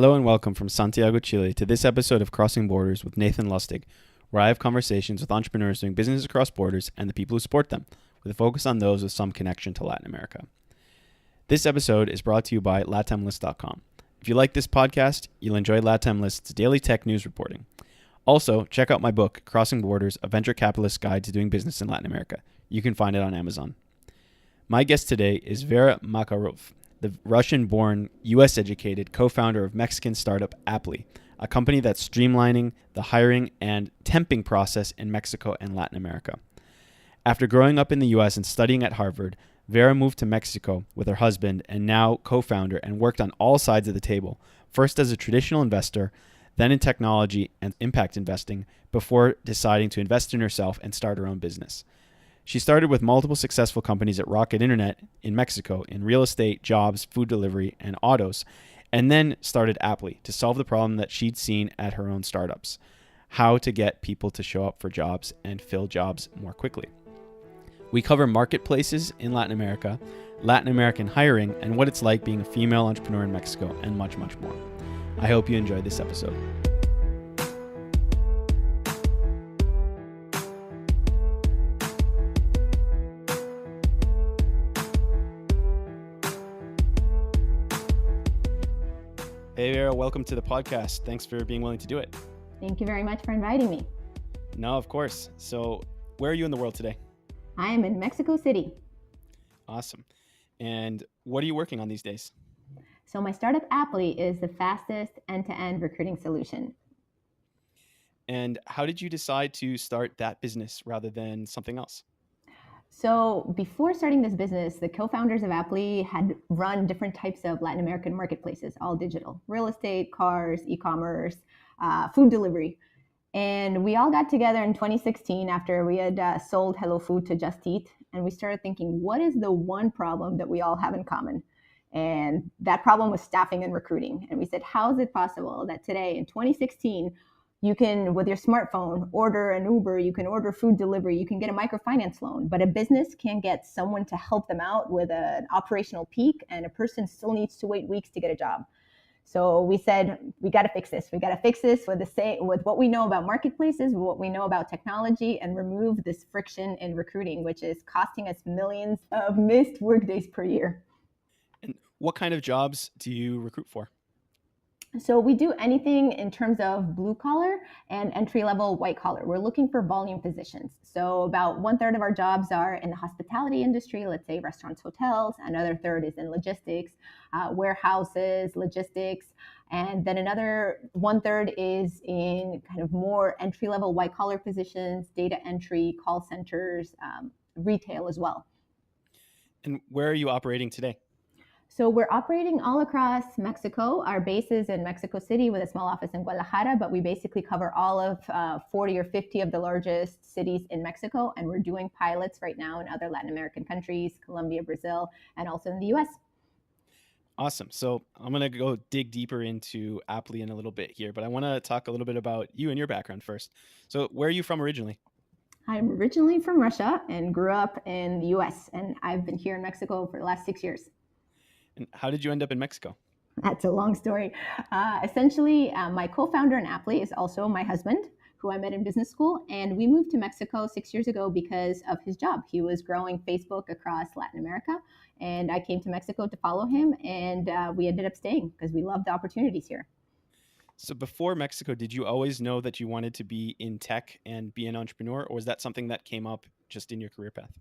Hello and welcome from Santiago, Chile to this episode of Crossing Borders with Nathan Lustig, where I have conversations with entrepreneurs doing business across borders and the people who support them, with a focus on those with some connection to Latin America. This episode is brought to you by LatamList.com. If you like this podcast, you'll enjoy Latam List's daily tech news reporting. Also, check out my book, Crossing Borders, A Venture Capitalist's Guide to Doing Business in Latin America. You can find it on Amazon. My guest today is Vera Makarov, the Russian-born, U.S.-educated co-founder of Mexican startup Apli, a company that's streamlining the hiring and temping process in Mexico and Latin America. After growing up in the U.S. and studying at Harvard, Vera moved to Mexico with her husband and now co-founder and worked on all sides of the table, first as a traditional investor, then in technology and impact investing, before deciding to invest in herself and start her own business. She started with multiple successful companies at Rocket Internet in Mexico in real estate, jobs, food delivery, and autos, and then started Apli to solve the problem that she'd seen at her own startups: how to get people to show up for jobs and fill jobs more quickly. We cover marketplaces in Latin America, Latin American hiring, and what it's like being a female entrepreneur in Mexico, and much, much more. I hope you enjoyed this episode. Hey, Vera, welcome to the podcast. Thanks for being willing to do it. Thank you very much for inviting me. No, of course. So where are you in the world today? I am in Mexico City. Awesome. And what are you working on these days? So my startup Apli is the fastest end-to-end recruiting solution. And how did you decide to start that business rather than something else? So before starting this business, the co-founders of Apli had run different types of Latin American marketplaces, all digital: real estate, cars, e-commerce, food delivery. And we all got together in 2016 after we had sold Hello Food to Just Eat. And we started thinking, what is the one problem that we all have in common? And that problem was staffing and recruiting. And we said, how is it possible that today in 2016, you can, with your smartphone, order an Uber, you can order food delivery, you can get a microfinance loan, but a business can't get someone to help them out with an operational peak, and a person still needs to wait weeks to get a job. So we said, we got to fix this. We got to fix this with what we know about marketplaces, what we know about technology, and remove this friction in recruiting, which is costing us millions of missed workdays per year. And what kind of jobs do you recruit for? So we do anything in terms of blue collar and entry-level white collar. We're looking for volume positions. So about 1/3 of our jobs are in the hospitality industry, let's say restaurants, hotels. Another third is in logistics, warehouses, logistics. And then another 1/3 is in kind of more entry-level white collar positions, data entry, call centers, retail as well. And where are you operating today? So we're operating all across Mexico. Our base is in Mexico City with a small office in Guadalajara, but we basically cover all of 40 or 50 of the largest cities in Mexico. And we're doing pilots right now in other Latin American countries, Colombia, Brazil, and also in the US. Awesome. So I'm going to go dig deeper into Apli in a little bit here, but I want to talk a little bit about you and your background first. So where are you from originally? I'm originally from Russia and grew up in the US. And I've been here in Mexico for the last 6 years. And how did you end up in Mexico? That's a long story. Essentially, my co-founder in Apli is also my husband, who I met in business school. And we moved to Mexico 6 years ago because of his job. He was growing Facebook across Latin America. And I came to Mexico to follow him. And we ended up staying because we loved the opportunities here. So before Mexico, did you always know that you wanted to be in tech and be an entrepreneur? Or was that something that came up just in your career path?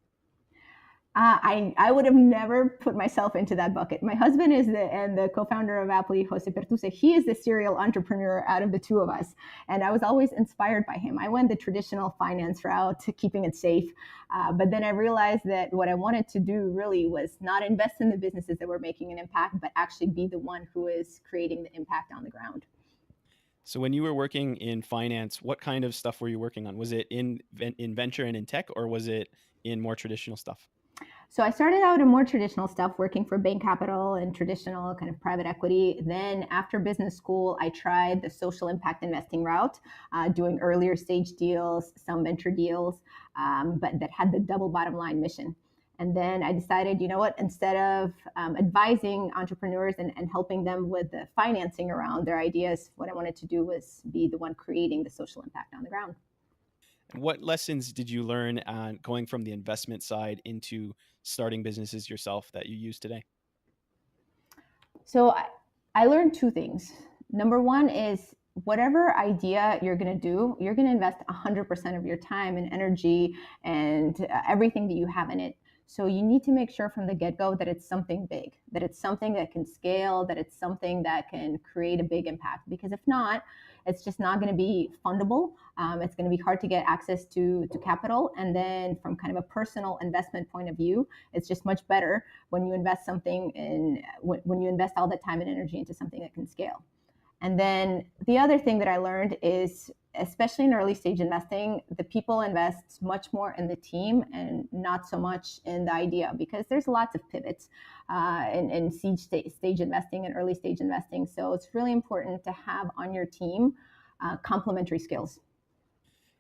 I would have never put myself into that bucket. My husband is the co-founder of Apli, Jose Pertusa. He is the serial entrepreneur out of the two of us. And I was always inspired by him. I went the traditional finance route, keeping it safe. But then I realized that what I wanted to do really was not invest in the businesses that were making an impact, but actually be the one who is creating the impact on the ground. So when you were working in finance, what kind of stuff were you working on? Was it in venture and in tech, or was it in more traditional stuff? So I started out in more traditional stuff, working for Bain Capital and traditional kind of private equity. Then after business school, I tried the social impact investing route, doing earlier stage deals, some venture deals, but that had the double bottom line mission. And then I decided, you know what, instead of advising entrepreneurs and helping them with the financing around their ideas, what I wanted to do was be the one creating the social impact on the ground. And what lessons did you learn on going from the investment side into starting businesses yourself that you use today? So I learned two things. Number one is whatever idea you're going to do, you're going to invest 100% of your time and energy and everything that you have in it. So you need to make sure from the get-go that it's something big, that it's something that can scale, that it's something that can create a big impact. Because if not, it's just not going to be fundable. It's going to be hard to get access to capital. And then from kind of a personal investment point of view, it's just much better when you invest something in when you invest all that time and energy into something that can scale. And then the other thing that I learned is, especially in early stage investing, the people invest much more in the team and not so much in the idea, because there's lots of pivots in stage investing and early stage investing. So it's really important to have on your team complementary skills.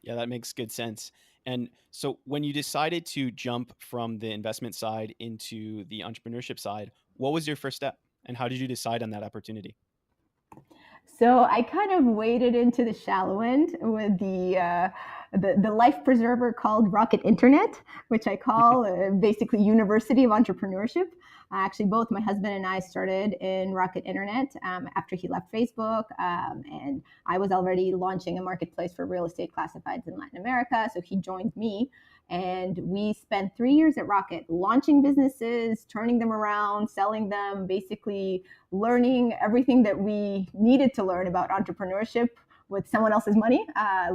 Yeah, that makes good sense. And so when you decided to jump from the investment side into the entrepreneurship side, what was your first step? And how did you decide on that opportunity? So I kind of waded into the shallow end with the life preserver called Rocket Internet, which I call basically University of Entrepreneurship. Actually, both my husband and I started in Rocket Internet after he left Facebook, and I was already launching a marketplace for real estate classifieds in Latin America. So he joined me, and we spent 3 years at Rocket launching businesses, turning them around, selling them, basically learning everything that we needed to learn about entrepreneurship with someone else's money.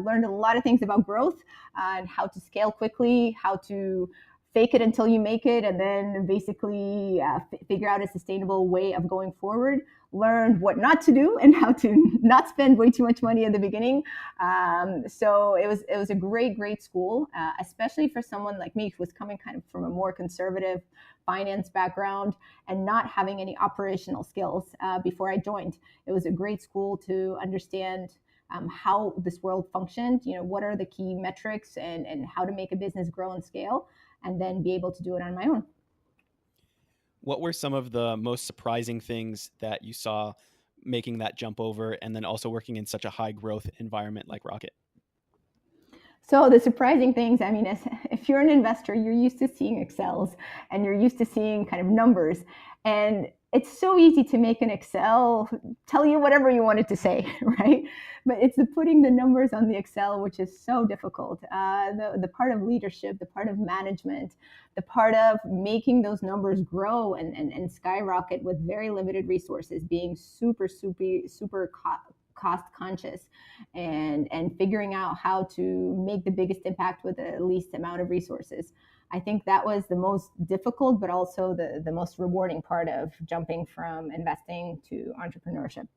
Learned a lot of things about growth and how to scale quickly, how to fake it until you make it, and then basically figure out a sustainable way of going forward. Learned what not to do and how to not spend way too much money at the beginning. So it was a great school, especially for someone like me who was coming kind of from a more conservative finance background and not having any operational skills before I joined. It was a great school to understand how this world functioned, what are the key metrics and how to make a business grow and scale, and then be able to do it on my own. What were some of the most surprising things that you saw making that jump over and then also working in such a high growth environment like Rocket? So the surprising things, I mean, if you're an investor, you're used to seeing Excels and you're used to seeing kind of numbers. And it's so easy to make an Excel tell you whatever you want it to say, right? But it's the putting the numbers on the Excel, which is so difficult. The part of leadership, the part of management, the part of making those numbers grow and skyrocket with very limited resources, being super cost conscious and figuring out how to make the biggest impact with the least amount of resources. I think that was the most difficult, but also the most rewarding part of jumping from investing to entrepreneurship.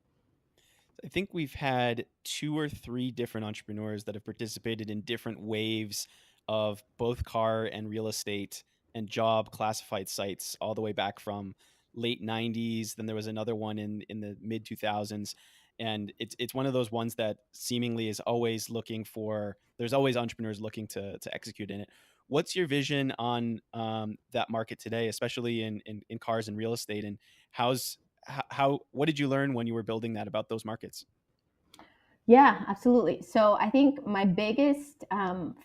I think we've had two or three different entrepreneurs that have participated in different waves of both car and real estate and job classified sites all the way back from late 90s. Then there was another one in the mid 2000s. And it's one of those ones that seemingly is always looking for, there's always entrepreneurs looking to execute in it. What's your vision on that market today, especially in cars and real estate? And how's what did you learn when you were building that about those markets? Yeah, absolutely. So I think my biggest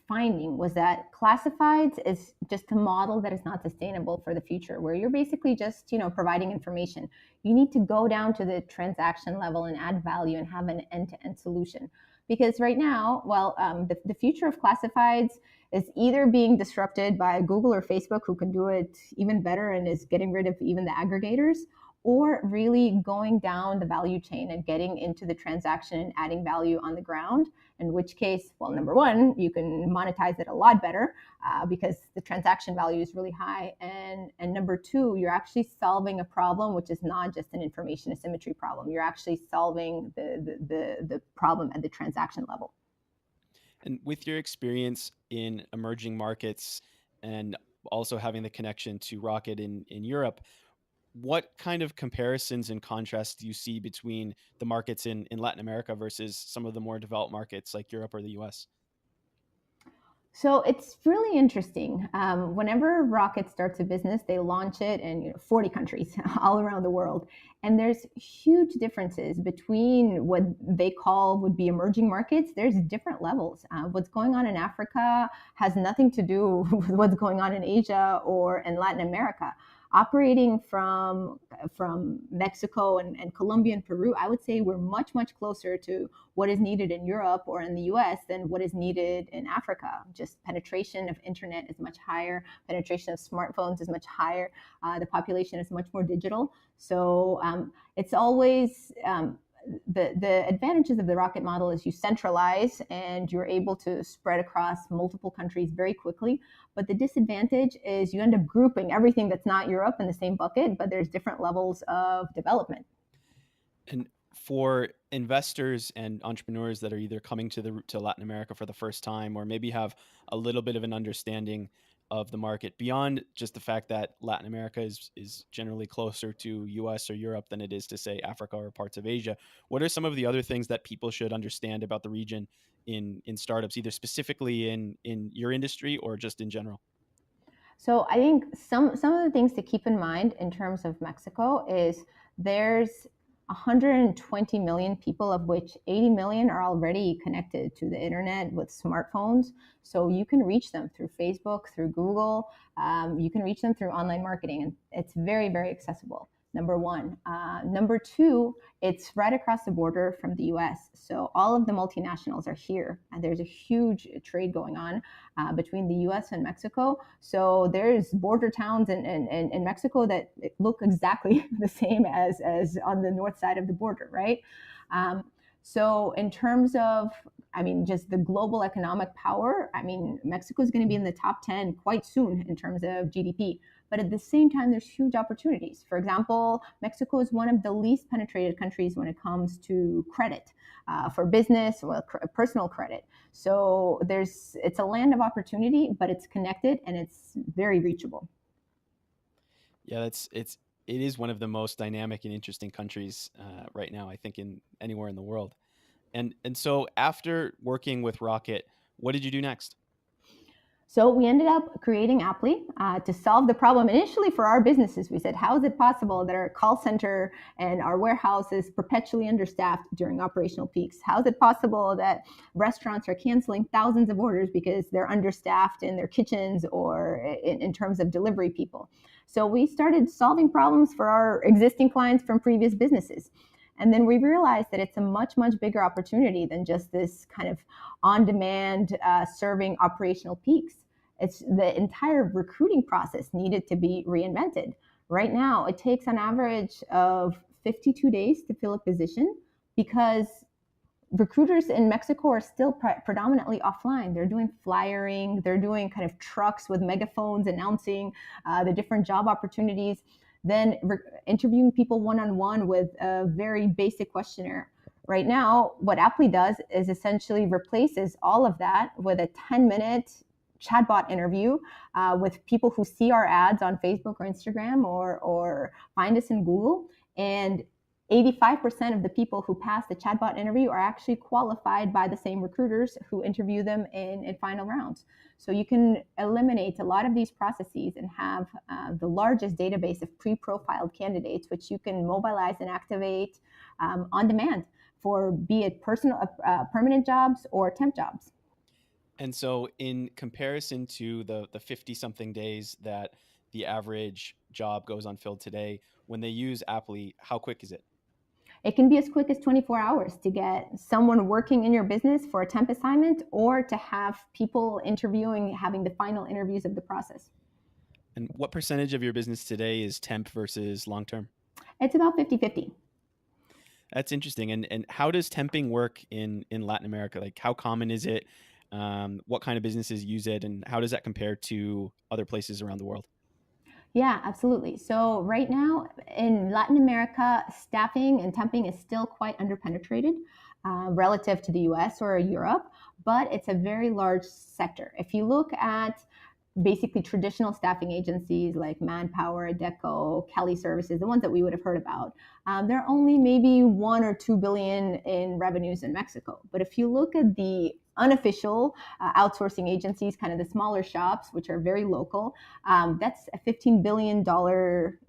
finding was that classifieds is just a model that is not sustainable for the future, where you're basically just providing information. You need to go down to the transaction level and add value and have an end-to-end solution. Because right now, well, the future of classifieds is either being disrupted by Google or Facebook, who can do it even better and is getting rid of even the aggregators, or really going down the value chain and getting into the transaction and adding value on the ground. In which case, well, number one, you can monetize it a lot better because the transaction value is really high. And number two, you're actually solving a problem which is not just an information asymmetry problem. You're actually solving the problem at the transaction level. And with your experience in emerging markets and also having the connection to Rocket in Europe, what kind of comparisons and contrasts do you see between the markets in Latin America versus some of the more developed markets like Europe or the US? So it's really interesting. Whenever Rocket starts a business, they launch it in 40 countries all around the world. And there's huge differences between what they call would be emerging markets. There's different levels. What's going on in Africa has nothing to do with what's going on in Asia or in Latin America. Operating from Mexico and Colombia and Peru, I would say we're much closer to what is needed in Europe or in the US than what is needed in Africa. Just penetration of internet is much higher, penetration of smartphones is much higher, the population is much more digital. So it's always the advantages of the Rocket model is you centralize and you're able to spread across multiple countries very quickly. But the disadvantage is you end up grouping everything that's not Europe in the same bucket, but there's different levels of development. And for investors and entrepreneurs that are either coming to Latin America for the first time, or maybe have a little bit of an understanding of the market beyond just the fact that Latin America is generally closer to US or Europe than it is to, say, Africa or parts of Asia, what are some of the other things that people should understand about the region in startups, either specifically in your industry or just in general? So I think some of the things to keep in mind in terms of Mexico is there's 120 million people, of which 80 million are already connected to the internet with smartphones. So you can reach them through Facebook, through Google. You can reach them through online marketing, and it's very accessible. Number one. Number two, it's right across the border from the US. So all of the multinationals are here, and there's a huge trade going on between the US and Mexico. So there's border towns in Mexico that look exactly the same as on the north side of the border, right? So in terms of, just the global economic power, Mexico is going to be in the top 10 quite soon in terms of GDP. But at the same time, there's huge opportunities. For example, Mexico is one of the least penetrated countries when it comes to credit for business, well, personal credit. So it's a land of opportunity, but it's connected and it's very reachable. Yeah, it is one of the most dynamic and interesting countries right now, I think, in anywhere in the world. And so after working with Rocket, what did you do next? So we ended up creating Apli to solve the problem initially for our businesses. We said, how is it possible that our call center and our warehouse is perpetually understaffed during operational peaks? How is it possible that restaurants are canceling thousands of orders because they're understaffed in their kitchens or in terms of delivery people? So we started solving problems for our existing clients from previous businesses. And then we realized that it's a much bigger opportunity than just this kind of on-demand serving operational peaks. It's the entire recruiting process needed to be reinvented. Right now, it takes an average of 52 days to fill a position because recruiters in Mexico are still predominantly offline. They're doing flyering, they're doing kind of trucks with megaphones announcing the different job opportunities, then interviewing people one-on-one with a very basic questionnaire. Right now, what Apli does is essentially replaces all of that with a 10-minute chatbot interview with people who see our ads on Facebook or Instagram or find us in Google. And 85% of the people who pass the chatbot interview are actually qualified by the same recruiters who interview them in final rounds. So you can eliminate a lot of these processes and have the largest database of pre-profiled candidates, which you can mobilize and activate on demand for be it permanent jobs or temp jobs. And so, in comparison to the 50 something days that the average job goes unfilled today, when they use Apli, how quick is it? It can be as quick as 24 hours to get someone working in your business for a temp assignment or to have people interviewing, having the final interviews of the process. And what percentage of your business today is temp versus long term? It's about 50-50. That's interesting. And how does temping work in Latin America? Like, how common is it? What kind of businesses use it, and how does that compare to other places around the world? Yeah, absolutely. So right now in Latin America, staffing and temping is still quite underpenetrated relative to the US or Europe, but it's a very large sector. If you look at basically traditional staffing agencies like Manpower, Deco, Kelly Services, the ones that we would have heard about, they're only maybe 1 or 2 billion in revenues in Mexico. But if you look at the unofficial outsourcing agencies, kind of the smaller shops, which are very local. That's a $15 billion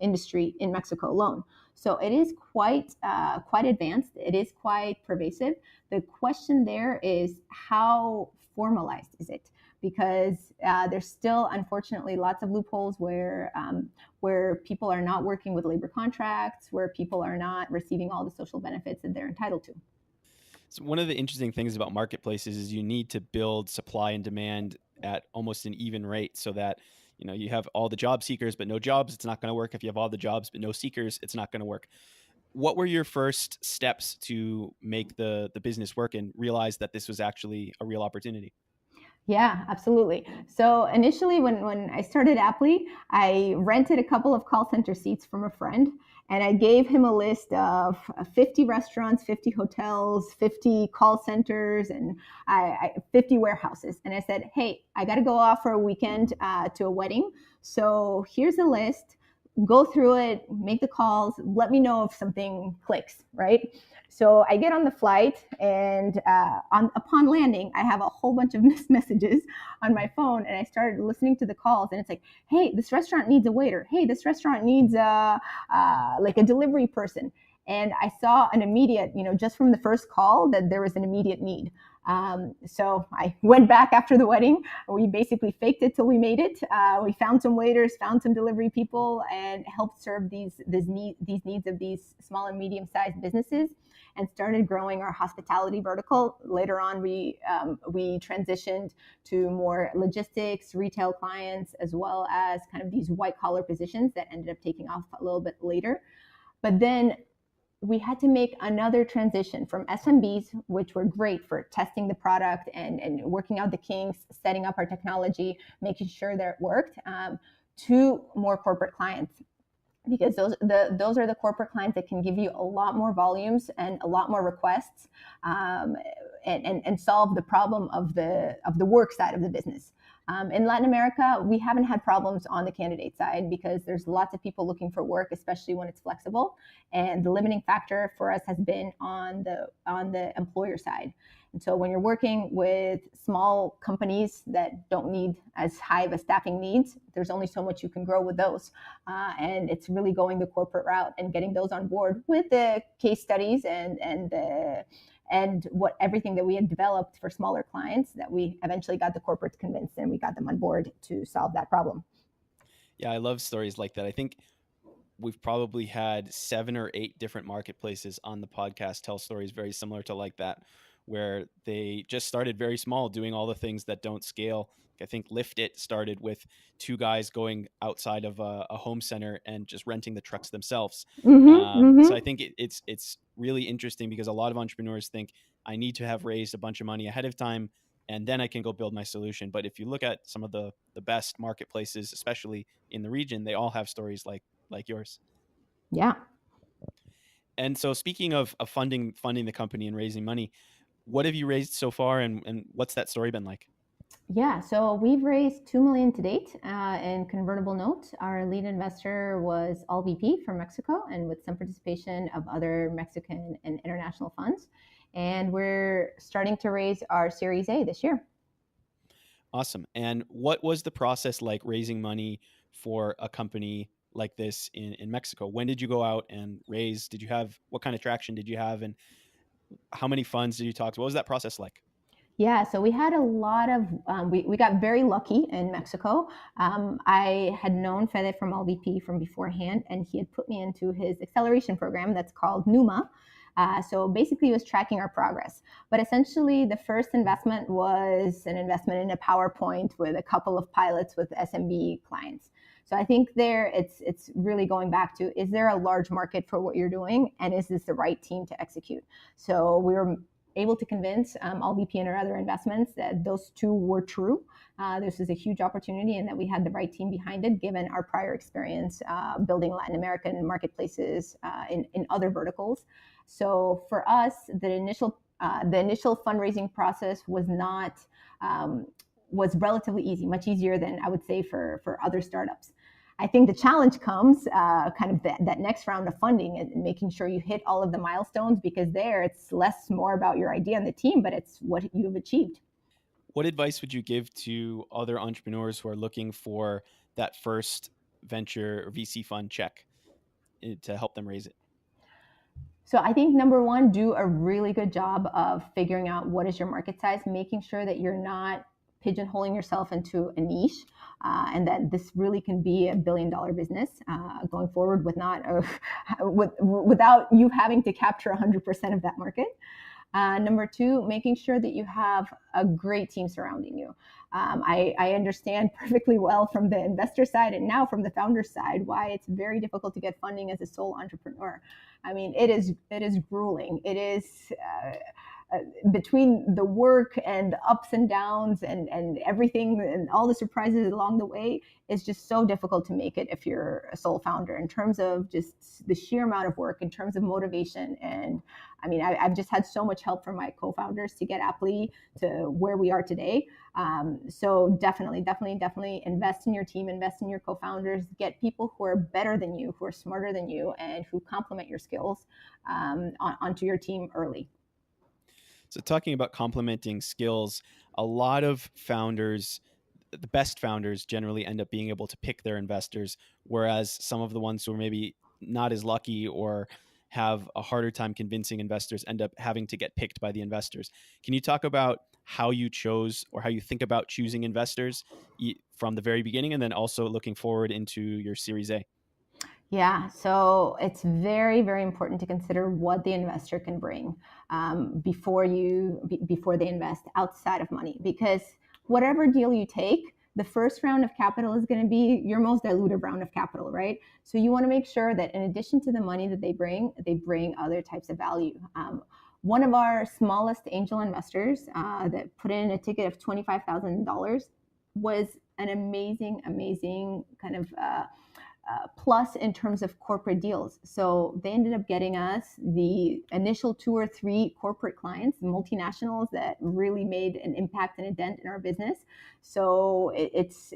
industry in Mexico alone. So it is quite advanced. It is quite pervasive. The question there is, how formalized is it? Because there's still, unfortunately, lots of loopholes where people are not working with labor contracts, where people are not receiving all the social benefits that they're entitled to. So one of the interesting things about marketplaces is you need to build supply and demand at almost an even rate, so that you have all the job seekers but no jobs. It's not going to work. If you have all the jobs but no seekers, it's not going to work. What were your first steps to make the business work and realize that this was actually a real opportunity? Yeah, absolutely. So initially, when I started Apli, I rented a couple of call center seats from a friend, and I gave him a list of 50 restaurants, 50 hotels, 50 call centers, and 50 warehouses. And I said, hey, I got to go off for a weekend to a wedding. So here's a list. Go through it, make the calls, let me know if something clicks, right? So I get on the flight, and upon landing, I have a whole bunch of missed messages on my phone, and I started listening to the calls, and it's like, hey, this restaurant needs a waiter. Hey, this restaurant needs like a delivery person. And I saw an immediate, just from the first call, that there was an immediate need. So I went back after the wedding. We basically faked it till we made it. We found some waiters, found some delivery people, and helped serve these needs of these small and medium-sized businesses, and started growing our hospitality vertical. Later on, we transitioned to more logistics, retail clients, as well as kind of these white-collar positions that ended up taking off a little bit later. But then we had to make another transition from SMBs, which were great for testing the product and working out the kinks, setting up our technology, making sure that it worked, to more corporate clients. Because those are the corporate clients that can give you a lot more volumes and a lot more requests, and solve the problem of the work side of the business. In Latin America, we haven't had problems on the candidate side because there's lots of people looking for work, especially when it's flexible. And the limiting factor for us has been on the employer side. And so when you're working with small companies that don't need as high of a staffing needs, there's only so much you can grow with those. And it's really going the corporate route and getting those on board with the case studies and everything that we had developed for smaller clients, that we eventually got the corporates convinced and we got them on board to solve that problem. Yeah, I love stories like that. I think we've probably had 7 or 8 different marketplaces on the podcast tell stories very similar to like that, where they just started very small, doing all the things that don't scale. I think Lift It started with 2 guys going outside of a home center and just renting the trucks themselves. So I think it's really interesting, because a lot of entrepreneurs think, I need to have raised a bunch of money ahead of time and then I can go build my solution. But if you look at some of the best marketplaces, especially in the region, they all have stories like yours. Yeah. And so speaking of funding the company and raising money, what have you raised so far, and what's that story been like? Yeah, so we've raised $2 million to date in convertible notes. Our lead investor was All VP from Mexico, and with some participation of other Mexican and international funds. And we're starting to raise our Series A this year. Awesome. And what was the process like raising money for a company like this in Mexico? When did you go out and raise? What kind of traction did you have, and how many funds did you talk to? What was that process like? Yeah, so we had a lot of, we got very lucky in Mexico. I had known Fede from LVP from beforehand, and he had put me into his acceleration program that's called NUMA. So basically, he was tracking our progress. But essentially, the first investment was an investment in a PowerPoint with a couple of pilots with SMB clients. So I think there it's really going back to, is there a large market for what you're doing, and is this the right team to execute? So we were able to convince All VP and our other investments that those two were true. This is a huge opportunity, and that we had the right team behind it, given our prior experience building Latin American marketplaces in other verticals. So for us, the initial fundraising process was not was relatively easy, much easier than I would say for other startups. I think the challenge comes kind of that next round of funding, and making sure you hit all of the milestones, because there it's less more about your idea and the team, but it's what you have achieved. What advice would you give to other entrepreneurs who are looking for that first venture or VC fund check to help them raise it? So I think number one, do a really good job of figuring out what is your market size, making sure that you're not pigeonholing yourself into a niche, and that this really can be $1 billion business going forward with not without you having to capture 100% of that market. Number two, making sure that you have a great team surrounding you. I understand perfectly well from the investor side and now from the founder side why it's very difficult to get funding as a sole entrepreneur. I mean, it is grueling. It is between the work and the ups and downs and everything and all the surprises along the way, it's just so difficult to make it if you're a sole founder in terms of just the sheer amount of work, in terms of motivation. And I mean, I've just had so much help from my co-founders to get Apli to where we are today. So definitely invest in your team, invest in your co-founders, get people who are better than you, who are smarter than you, and who complement your skills onto your team early. So, talking about complementing skills, a lot of founders, the best founders, generally end up being able to pick their investors, whereas some of the ones who are maybe not as lucky or have a harder time convincing investors end up having to get picked by the investors. Can you talk about how you chose or how you think about choosing investors from the very beginning and then also looking forward into your Series A? Yeah, so it's very, very important to consider what the investor can bring before they invest outside of money, because whatever deal you take, the first round of capital is going to be your most dilutive round of capital, right? So you want to make sure that in addition to the money that they bring other types of value. One of our smallest angel investors that put in a ticket of $25,000 was an amazing kind of plus in terms of corporate deals. So they ended up getting us the initial 2 or 3 corporate clients, multinationals that really made an impact and a dent in our business. So it's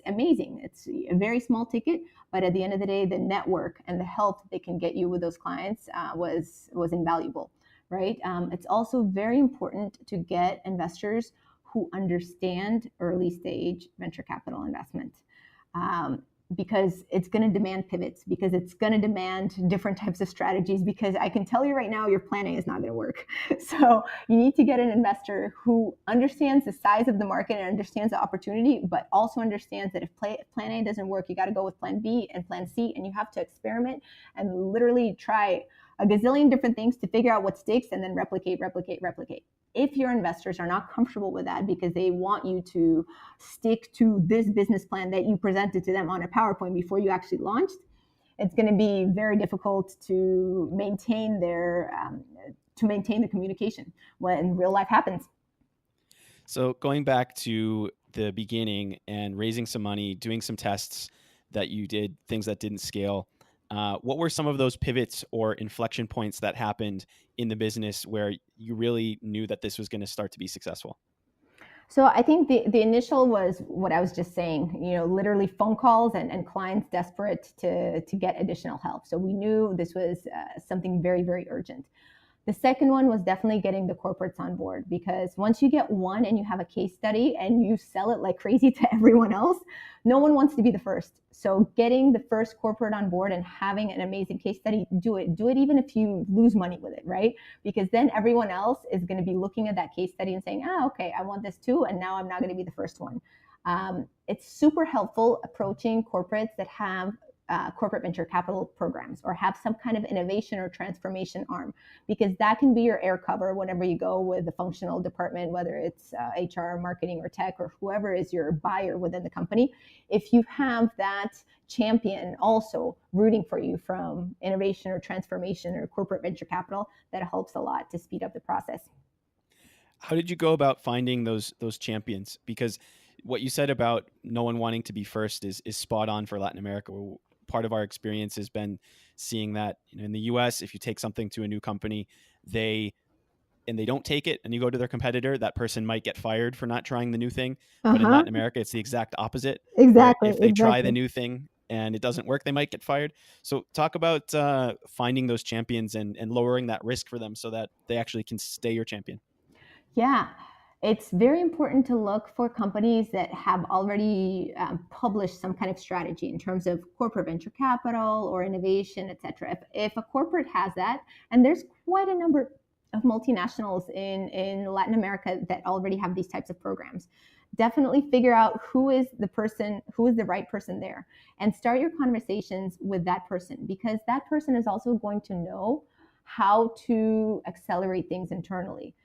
amazing. It's a very small ticket, but at the end of the day, the network and the help they can get you with those clients was invaluable, right? It's also very important to get investors who understand early stage venture capital investment. Because it's going to demand pivots, because it's going to demand different types of strategies, because I can tell you right now, your plan A is not going to work. So you need to get an investor who understands the size of the market and understands the opportunity, but also understands that if plan A doesn't work, you got to go with plan B and plan C, and you have to experiment and literally try a gazillion different things to figure out what sticks and then replicate. If your investors are not comfortable with that because they want you to stick to this business plan that you presented to them on a PowerPoint before you actually launched, it's going to be very difficult to maintain the communication when real life happens. So going back to the beginning and raising some money, doing some tests that you did, things that didn't scale, what were some of those pivots or inflection points that happened in the business where you really knew that this was going to start to be successful? So I think the initial was what I was just saying, literally phone calls and clients desperate to get additional help. So we knew this was something very, very urgent. The second one was definitely getting the corporates on board, because once you get one and you have a case study and you sell it like crazy to everyone else, no one wants to be the first. So getting the first corporate on board and having an amazing case study, do it even if you lose money with it, right? Because then everyone else is going to be looking at that case study and saying, okay, I want this too, and now I'm not going to be the first one. It's super helpful approaching corporates that have corporate venture capital programs or have some kind of innovation or transformation arm, because that can be your air cover whenever you go with the functional department, whether it's HR, marketing, or tech, or whoever is your buyer within the company. If you have that champion also rooting for you from innovation or transformation or corporate venture capital, that helps a lot to speed up the process. How did you go about finding those champions? Because what you said about no one wanting to be first is spot on for Latin America. Part of our experience has been seeing that in the US, if you take something to a new company, they don't take it and you go to their competitor, that person might get fired for not trying the new thing. But in Latin America, it's the exact opposite. Exactly. If they try the new thing and it doesn't work, they might get fired. So talk about finding those champions and lowering that risk for them so that they actually can stay your champion. Yeah. It's very important to look for companies that have already published some kind of strategy in terms of corporate venture capital or innovation, etc. If a corporate has that, and there's quite a number of multinationals in Latin America that already have these types of programs, definitely figure out who is the person, who is the right person there, and start your conversations with that person, because that person is also going to know how to accelerate things internally.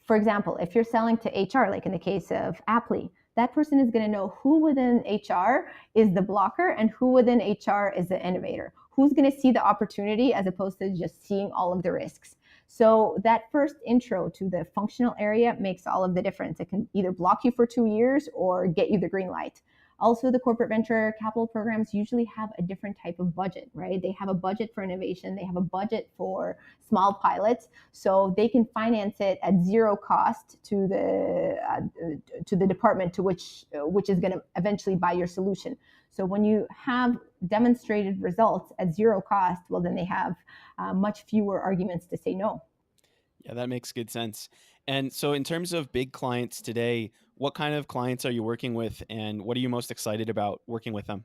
For example, if you're selling to HR, like in the case of Apli, that person is going to know who within HR is the blocker and who within HR is the innovator. Who's going to see the opportunity as opposed to just seeing all of the risks. So that first intro to the functional area makes all of the difference. It can either block you for 2 years or get you the green light. Also, the corporate venture capital programs usually have a different type of budget, right? They have a budget for innovation, they have a budget for small pilots, so they can finance it at zero cost to the department to which is going to eventually buy your solution. So when you have demonstrated results at zero cost, well, then they have much fewer arguments to say no. Yeah, that makes good sense. And so, in terms of big clients today, what kind of clients are you working with, and what are you most excited about working with them?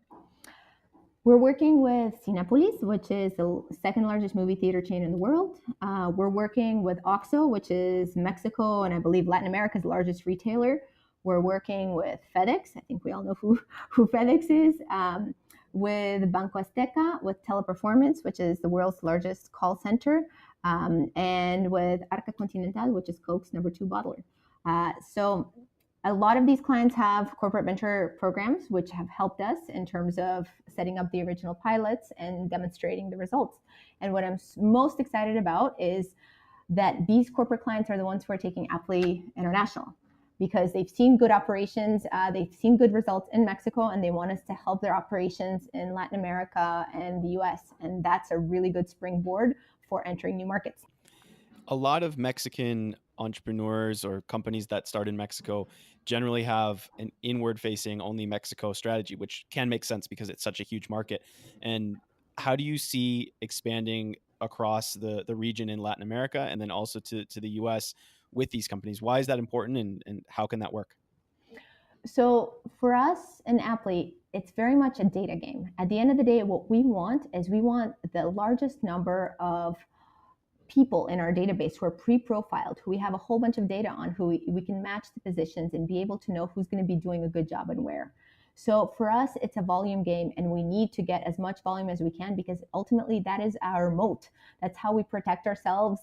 We're working with Cinepolis, which is the second largest movie theater chain in the world. We're working with Oxxo, which is Mexico and I believe Latin America's largest retailer. We're working with FedEx. I think we all know who FedEx is. With Banco Azteca, with Teleperformance, which is the world's largest call center, and with Arca Continental, which is Coke's number two bottler. So a lot of these clients have corporate venture programs, which have helped us in terms of setting up the original pilots and demonstrating the results. And what I'm most excited about is that these corporate clients are the ones who are taking Apli international, because they've seen good operations, they've seen good results in Mexico, and they want us to help their operations in Latin America and the US. And that's a really good springboard for entering new markets. A lot of Mexican entrepreneurs or companies that start in Mexico generally have an inward facing only Mexico strategy, which can make sense because it's such a huge market. And how do you see expanding across the region in Latin America and then also to the US with these companies? Why is that important, and how can that work? So for us in Apli, it's very much a data game. At the end of the day, what we want is we want the largest number of people in our database who are pre-profiled, who we have a whole bunch of data on, who we can match the positions and be able to know who's going to be doing a good job and where. So for us, it's a volume game, and we need to get as much volume as we can, because ultimately that is our moat. That's how we protect ourselves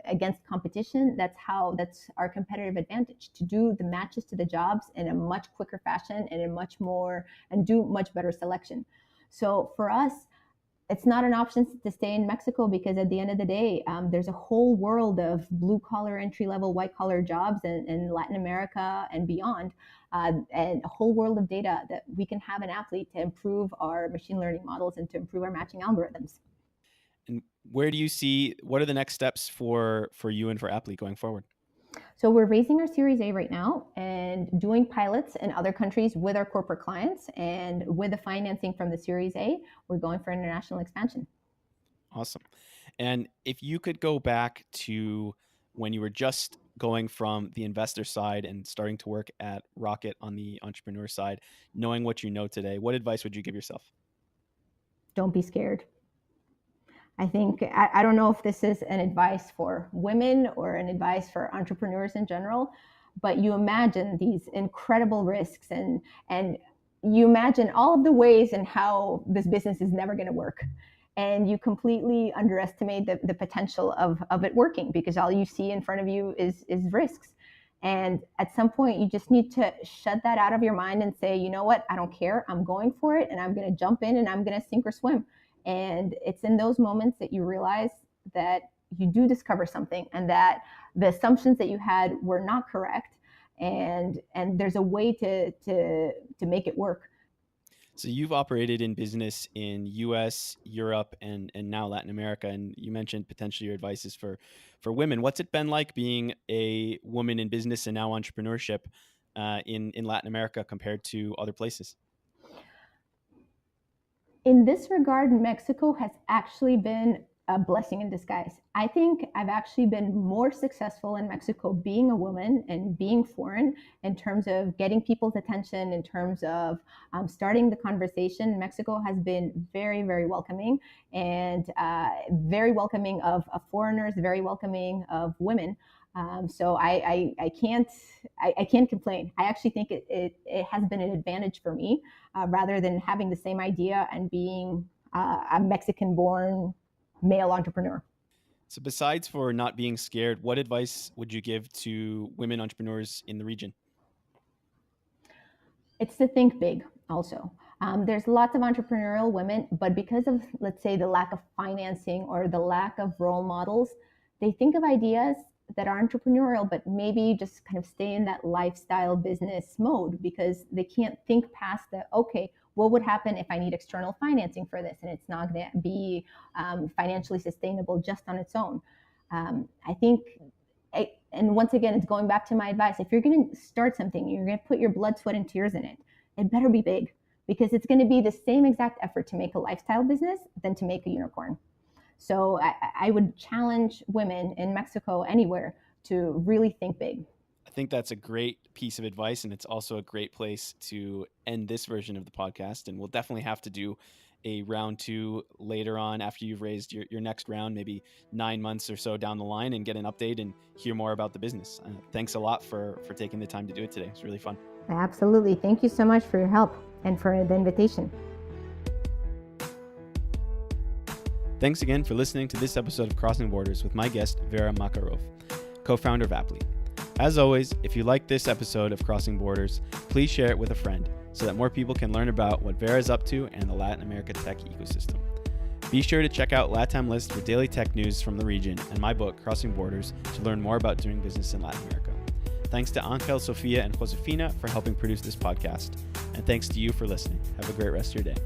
against competition. That's our competitive advantage, to do the matches to the jobs in a much quicker fashion and do much better selection. So for us, it's not an option to stay in Mexico, because at the end of the day, there's a whole world of blue collar, entry level, white collar jobs in Latin America and beyond, and a whole world of data that we can have an athlete to improve our machine learning models and to improve our matching algorithms. And where do you see, what are the next steps for you and for Aptly going forward? So we're raising our Series A right now and doing pilots in other countries with our corporate clients. And with the financing from the Series A, we're going for international expansion. Awesome. And if you could go back to when you were just going from the investor side and starting to work at Rocket on the entrepreneur side, knowing what you know today, what advice would you give yourself? Don't be scared. I think, I don't know if this is an advice for women or an advice for entrepreneurs in general, but you imagine these incredible risks, and you imagine all of the ways and how this business is never going to work. And you completely underestimate the potential of it working, because all you see in front of you is risks. And at some point, you just need to shut that out of your mind and say, you know what, I don't care. I'm going for it, and I'm going to jump in, and I'm going to sink or swim. And it's in those moments that you realize that you do discover something, and that the assumptions that you had were not correct. And there's a way to make it work. So you've operated in business in US, Europe, and now Latin America. And you mentioned potentially your advice is for women. What's it been like being a woman in business and now entrepreneurship in Latin America compared to other places? In this regard, Mexico has actually been a blessing in disguise. I think I've actually been more successful in Mexico being a woman and being foreign in terms of getting people's attention, in terms of starting the conversation. Mexico has been very, very welcoming and very welcoming of foreigners, very welcoming of women. So I can't complain. I actually think it has been an advantage for me rather than having the same idea and being a Mexican-born male entrepreneur. So besides for not being scared, what advice would you give to women entrepreneurs in the region? It's to think big also. There's lots of entrepreneurial women, but because of, let's say, the lack of financing or the lack of role models, they think of ideas that are entrepreneurial, but maybe just kind of stay in that lifestyle business mode because they can't think past the, okay, what would happen if I need external financing for this and it's not going to be financially sustainable just on its own. I think, and once again, it's going back to my advice. If you're going to start something, you're going to put your blood, sweat, and tears in it. It better be big because it's going to be the same exact effort to make a lifestyle business than to make a unicorn. So I would challenge women in Mexico, anywhere, to really think big. I think that's a great piece of advice, and it's also a great place to end this version of the podcast. And we'll definitely have to do a round 2 later on after you've raised your next round, maybe 9 months or so down the line, and get an update and hear more about the business. Thanks a lot for taking the time to do it today. It's really fun. Absolutely. Thank you so much for your help and for the invitation. Thanks again for listening to this episode of Crossing Borders with my guest, Vera Makarov, co-founder of Apli. As always, if you like this episode of Crossing Borders, please share it with a friend so that more people can learn about what Vera is up to and the Latin America tech ecosystem. Be sure to check out LATAM List for daily tech news from the region and my book, Crossing Borders, to learn more about doing business in Latin America. Thanks to Angel, Sofia, and Josefina for helping produce this podcast. And thanks to you for listening. Have a great rest of your day.